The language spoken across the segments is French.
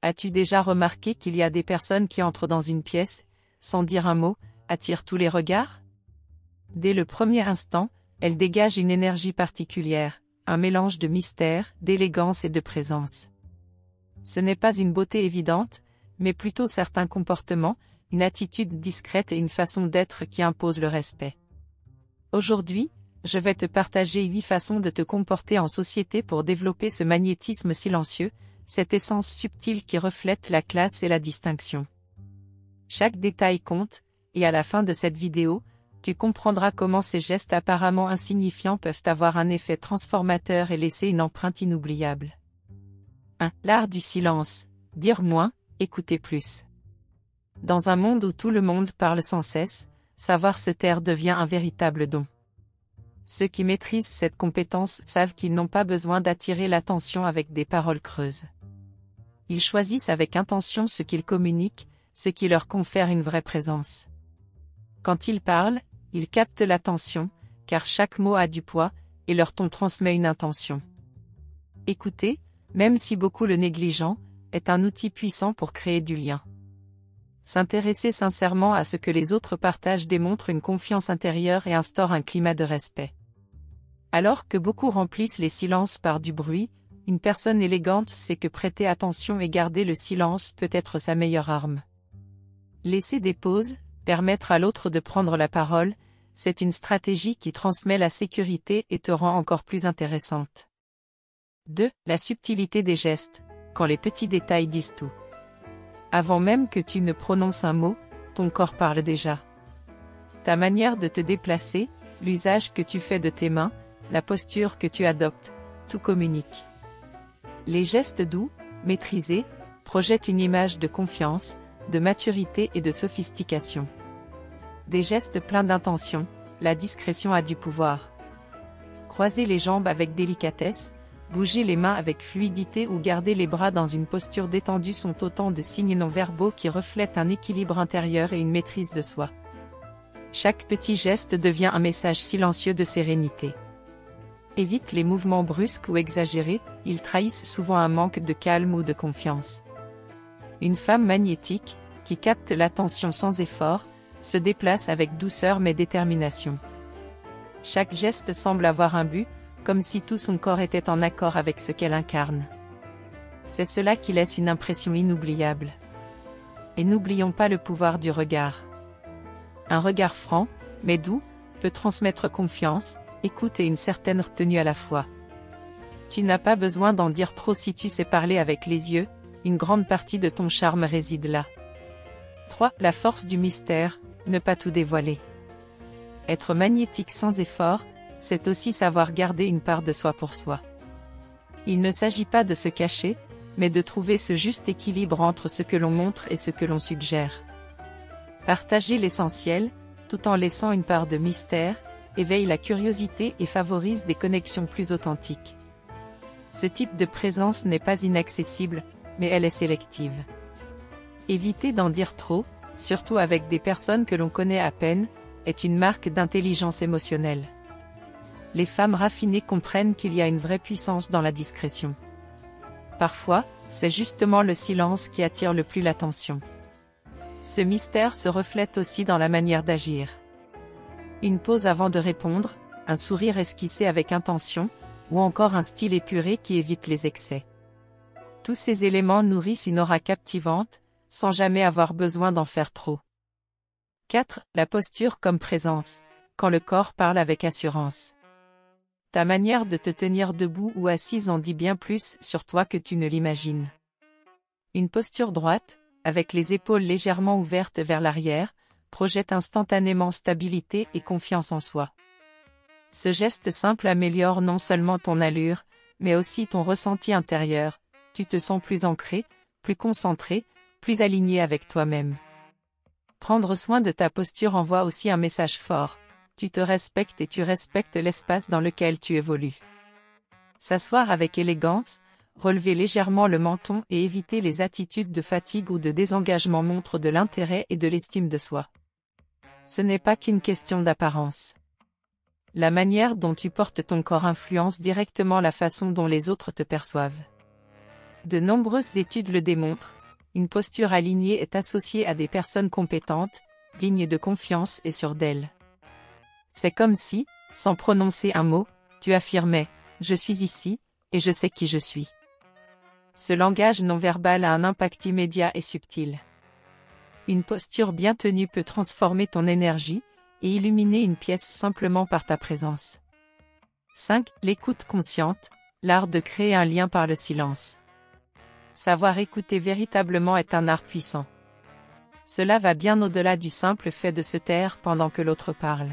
As-tu déjà remarqué qu'il y a des personnes qui entrent dans une pièce, sans dire un mot, attirent tous les regards? Dès le premier instant, elles dégagent une énergie particulière, un mélange de mystère, d'élégance et de présence. Ce n'est pas une beauté évidente, mais plutôt certains comportements, une attitude discrète et une façon d'être qui imposent le respect. Aujourd'hui, je vais te partager 8 façons de te comporter en société pour développer ce magnétisme silencieux, cette essence subtile qui reflète la classe et la distinction. Chaque détail compte, et à la fin de cette vidéo, tu comprendras comment ces gestes apparemment insignifiants peuvent avoir un effet transformateur et laisser une empreinte inoubliable. 1. L'art du silence. Dire moins, écouter plus. Dans un monde où tout le monde parle sans cesse, savoir se taire devient un véritable don. Ceux qui maîtrisent cette compétence savent qu'ils n'ont pas besoin d'attirer l'attention avec des paroles creuses. Ils choisissent avec intention ce qu'ils communiquent, ce qui leur confère une vraie présence. Quand ils parlent, ils captent l'attention, car chaque mot a du poids, et leur ton transmet une intention. Écouter, même si beaucoup le négligent, est un outil puissant pour créer du lien. S'intéresser sincèrement à ce que les autres partagent démontre une confiance intérieure et instaure un climat de respect. Alors que beaucoup remplissent les silences par du bruit, une personne élégante sait que prêter attention et garder le silence peut être sa meilleure arme. Laisser des pauses, permettre à l'autre de prendre la parole, c'est une stratégie qui transmet la sécurité et te rend encore plus intéressante. 2. La subtilité des gestes, quand les petits détails disent tout. Avant même que tu ne prononces un mot, ton corps parle déjà. Ta manière de te déplacer, l'usage que tu fais de tes mains, la posture que tu adoptes, tout communique. Les gestes doux, maîtrisés, projettent une image de confiance, de maturité et de sophistication. Des gestes pleins d'intention, la discrétion a du pouvoir. Croiser les jambes avec délicatesse, bouger les mains avec fluidité ou garder les bras dans une posture détendue sont autant de signes non-verbaux qui reflètent un équilibre intérieur et une maîtrise de soi. Chaque petit geste devient un message silencieux de sérénité. Évite les mouvements brusques ou exagérés, ils trahissent souvent un manque de calme ou de confiance. Une femme magnétique, qui capte l'attention sans effort, se déplace avec douceur mais détermination. Chaque geste semble avoir un but, comme si tout son corps était en accord avec ce qu'elle incarne. C'est cela qui laisse une impression inoubliable. Et n'oublions pas le pouvoir du regard. Un regard franc, mais doux, peut transmettre confiance, écoute et une certaine retenue à la fois. Tu n'as pas besoin d'en dire trop si tu sais parler avec les yeux, une grande partie de ton charme réside là. 3. La force du mystère, ne pas tout dévoiler. Être magnétique sans effort, c'est aussi savoir garder une part de soi pour soi. Il ne s'agit pas de se cacher, mais de trouver ce juste équilibre entre ce que l'on montre et ce que l'on suggère. Partager l'essentiel, tout en laissant une part de mystère, éveille la curiosité et favorise des connexions plus authentiques. Ce type de présence n'est pas inaccessible, mais elle est sélective. Éviter d'en dire trop, surtout avec des personnes que l'on connaît à peine, est une marque d'intelligence émotionnelle. Les femmes raffinées comprennent qu'il y a une vraie puissance dans la discrétion. Parfois, c'est justement le silence qui attire le plus l'attention. Ce mystère se reflète aussi dans la manière d'agir. Une pause avant de répondre, un sourire esquissé avec intention, ou encore un style épuré qui évite les excès. Tous ces éléments nourrissent une aura captivante, sans jamais avoir besoin d'en faire trop. 4. La posture comme présence, quand le corps parle avec assurance. Ta manière de te tenir debout ou assise en dit bien plus sur toi que tu ne l'imagines. Une posture droite, avec les épaules légèrement ouvertes vers l'arrière, projette instantanément stabilité et confiance en soi. Ce geste simple améliore non seulement ton allure, mais aussi ton ressenti intérieur. Tu te sens plus ancré, plus concentré, plus aligné avec toi-même. Prendre soin de ta posture envoie aussi un message fort. Tu te respectes et tu respectes l'espace dans lequel tu évolues. S'asseoir avec élégance, relever légèrement le menton et éviter les attitudes de fatigue ou de désengagement montrent de l'intérêt et de l'estime de soi. Ce n'est pas qu'une question d'apparence. La manière dont tu portes ton corps influence directement la façon dont les autres te perçoivent. De nombreuses études le démontrent, une posture alignée est associée à des personnes compétentes, dignes de confiance et sûres d'elles. C'est comme si, sans prononcer un mot, tu affirmais « Je suis ici, et je sais qui je suis ». Ce langage non-verbal a un impact immédiat et subtil. Une posture bien tenue peut transformer ton énergie et illuminer une pièce simplement par ta présence. 5. L'écoute consciente, l'art de créer un lien par le silence. Savoir écouter véritablement est un art puissant. Cela va bien au-delà du simple fait de se taire pendant que l'autre parle.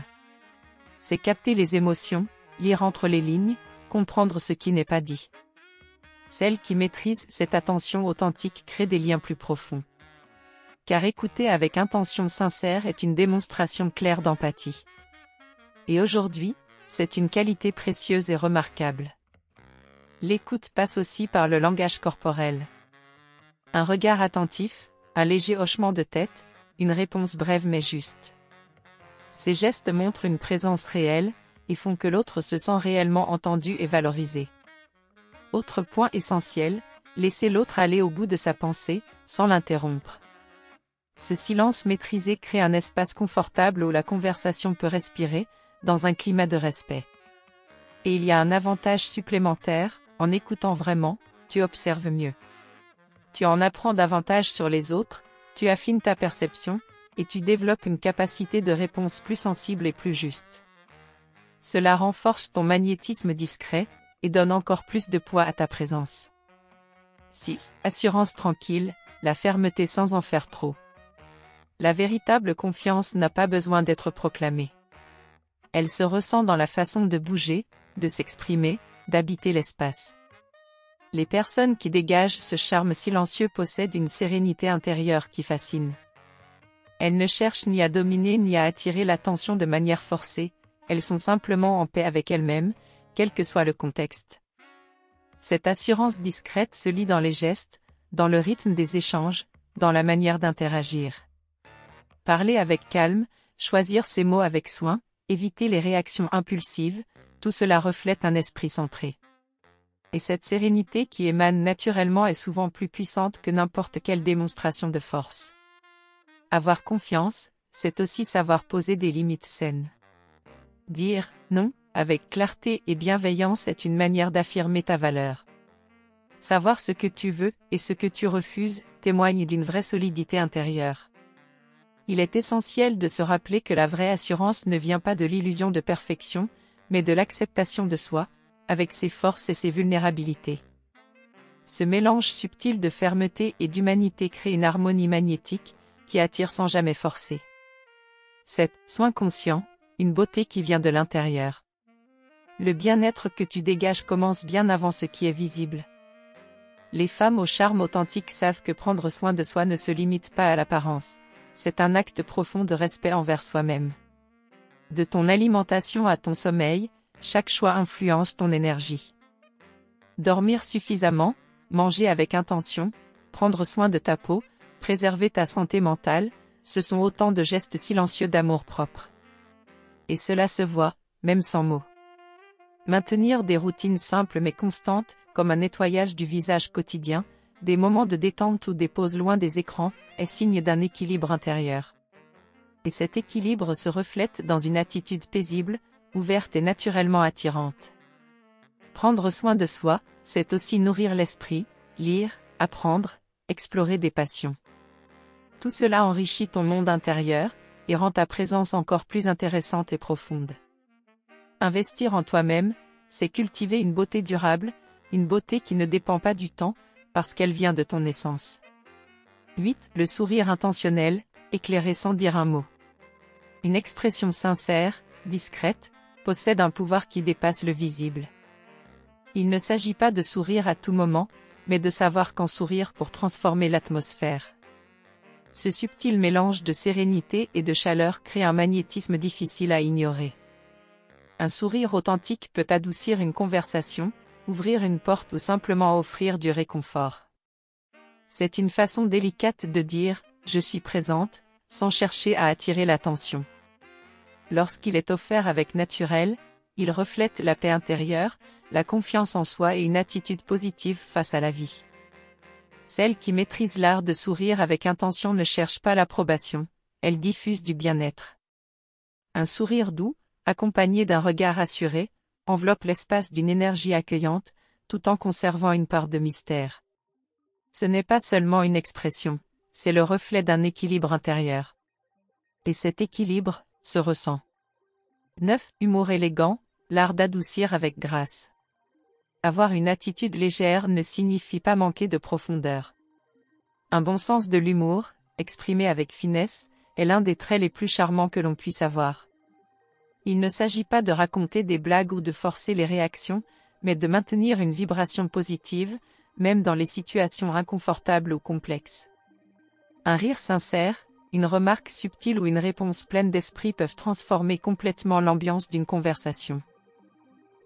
C'est capter les émotions, lire entre les lignes, comprendre ce qui n'est pas dit. Celle qui maîtrise cette attention authentique crée des liens plus profonds. Car écouter avec intention sincère est une démonstration claire d'empathie. Et aujourd'hui, c'est une qualité précieuse et remarquable. L'écoute passe aussi par le langage corporel. Un regard attentif, un léger hochement de tête, une réponse brève mais juste. Ces gestes montrent une présence réelle et font que l'autre se sent réellement entendu et valorisé. Autre point essentiel, laisser l'autre aller au bout de sa pensée, sans l'interrompre. Ce silence maîtrisé crée un espace confortable où la conversation peut respirer, dans un climat de respect. Et il y a un avantage supplémentaire, en écoutant vraiment, tu observes mieux. Tu en apprends davantage sur les autres, tu affines ta perception, et tu développes une capacité de réponse plus sensible et plus juste. Cela renforce ton magnétisme discret, et donne encore plus de poids à ta présence. 6. Assurance tranquille, la fermeté sans en faire trop. La véritable confiance n'a pas besoin d'être proclamée. Elle se ressent dans la façon de bouger, de s'exprimer, d'habiter l'espace. Les personnes qui dégagent ce charme silencieux possèdent une sérénité intérieure qui fascine. Elles ne cherchent ni à dominer ni à attirer l'attention de manière forcée, elles sont simplement en paix avec elles-mêmes, quel que soit le contexte. Cette assurance discrète se lit dans les gestes, dans le rythme des échanges, dans la manière d'interagir. Parler avec calme, choisir ses mots avec soin, éviter les réactions impulsives, tout cela reflète un esprit centré. Et cette sérénité qui émane naturellement est souvent plus puissante que n'importe quelle démonstration de force. Avoir confiance, c'est aussi savoir poser des limites saines. Dire « non » avec clarté et bienveillance est une manière d'affirmer ta valeur. Savoir ce que tu veux et ce que tu refuses témoigne d'une vraie solidité intérieure. Il est essentiel de se rappeler que la vraie assurance ne vient pas de l'illusion de perfection, mais de l'acceptation de soi, avec ses forces et ses vulnérabilités. Ce mélange subtil de fermeté et d'humanité crée une harmonie magnétique, qui attire sans jamais forcer. 7. Soin conscient, une beauté qui vient de l'intérieur. Le bien-être que tu dégages commence bien avant ce qui est visible. Les femmes au charme authentique savent que prendre soin de soi ne se limite pas à l'apparence, c'est un acte profond de respect envers soi-même. De ton alimentation à ton sommeil, chaque choix influence ton énergie. Dormir suffisamment, manger avec intention, prendre soin de ta peau, préserver ta santé mentale, ce sont autant de gestes silencieux d'amour-propre. Et cela se voit, même sans mots. Maintenir des routines simples mais constantes, comme un nettoyage du visage quotidien, des moments de détente ou des pauses loin des écrans, est signe d'un équilibre intérieur. Et cet équilibre se reflète dans une attitude paisible, ouverte et naturellement attirante. Prendre soin de soi, c'est aussi nourrir l'esprit, lire, apprendre, explorer des passions. Tout cela enrichit ton monde intérieur, et rend ta présence encore plus intéressante et profonde. Investir en toi-même, c'est cultiver une beauté durable, une beauté qui ne dépend pas du temps, parce qu'elle vient de ton essence. 8. Le sourire intentionnel, éclairé sans dire un mot. Une expression sincère, discrète, possède un pouvoir qui dépasse le visible. Il ne s'agit pas de sourire à tout moment, mais de savoir quand sourire pour transformer l'atmosphère. Ce subtil mélange de sérénité et de chaleur crée un magnétisme difficile à ignorer. Un sourire authentique peut adoucir une conversation, ouvrir une porte ou simplement offrir du réconfort. C'est une façon délicate de dire « je suis présente » sans chercher à attirer l'attention. Lorsqu'il est offert avec naturel, il reflète la paix intérieure, la confiance en soi et une attitude positive face à la vie. Celle qui maîtrise l'art de sourire avec intention ne cherche pas l'approbation, elle diffuse du bien-être. Un sourire doux, accompagné d'un regard assuré, enveloppe l'espace d'une énergie accueillante, tout en conservant une part de mystère. Ce n'est pas seulement une expression, c'est le reflet d'un équilibre intérieur. Et cet équilibre se ressent. 9. Humour élégant, l'art d'adoucir avec grâce. Avoir une attitude légère ne signifie pas manquer de profondeur. Un bon sens de l'humour, exprimé avec finesse, est l'un des traits les plus charmants que l'on puisse avoir. Il ne s'agit pas de raconter des blagues ou de forcer les réactions, mais de maintenir une vibration positive, même dans les situations inconfortables ou complexes. Un rire sincère, une remarque subtile ou une réponse pleine d'esprit peuvent transformer complètement l'ambiance d'une conversation.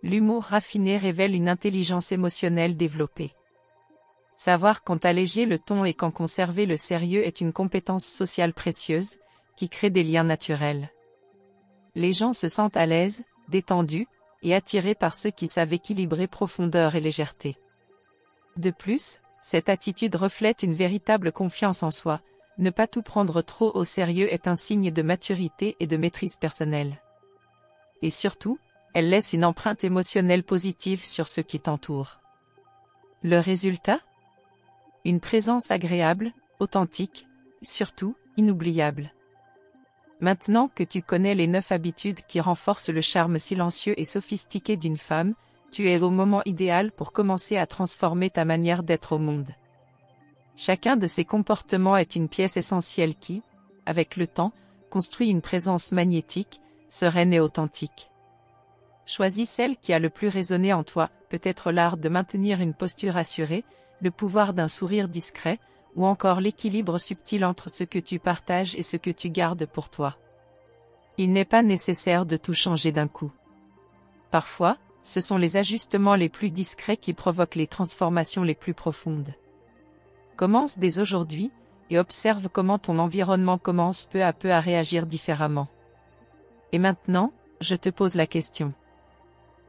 L'humour raffiné révèle une intelligence émotionnelle développée. Savoir quand alléger le ton et quand conserver le sérieux est une compétence sociale précieuse, qui crée des liens naturels. Les gens se sentent à l'aise, détendus, et attirés par ceux qui savent équilibrer profondeur et légèreté. De plus, cette attitude reflète une véritable confiance en soi. Ne pas tout prendre trop au sérieux est un signe de maturité et de maîtrise personnelle. Et surtout, elle laisse une empreinte émotionnelle positive sur ceux qui t'entourent. Le résultat ? Une présence agréable, authentique, surtout, inoubliable. Maintenant que tu connais les 9 habitudes qui renforcent le charme silencieux et sophistiqué d'une femme, tu es au moment idéal pour commencer à transformer ta manière d'être au monde. Chacun de ces comportements est une pièce essentielle qui, avec le temps, construit une présence magnétique, sereine et authentique. Choisis celle qui a le plus résonné en toi, peut-être l'art de maintenir une posture assurée, le pouvoir d'un sourire discret, ou encore l'équilibre subtil entre ce que tu partages et ce que tu gardes pour toi. Il n'est pas nécessaire de tout changer d'un coup. Parfois, ce sont les ajustements les plus discrets qui provoquent les transformations les plus profondes. Commence dès aujourd'hui, et observe comment ton environnement commence peu à peu à réagir différemment. Et maintenant, je te pose la question.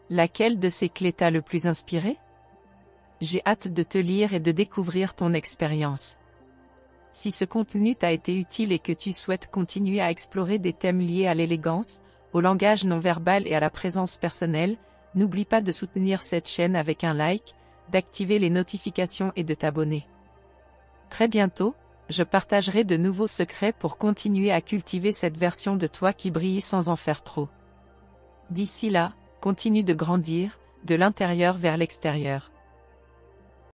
Laquelle de ces clés t'a le plus inspiré ? J'ai hâte de te lire et de découvrir ton expérience. Si ce contenu t'a été utile et que tu souhaites continuer à explorer des thèmes liés à l'élégance, au langage non verbal et à la présence personnelle, n'oublie pas de soutenir cette chaîne avec un like, d'activer les notifications et de t'abonner. Très bientôt, je partagerai de nouveaux secrets pour continuer à cultiver cette version de toi qui brille sans en faire trop. D'ici là, continue de grandir, de l'intérieur vers l'extérieur.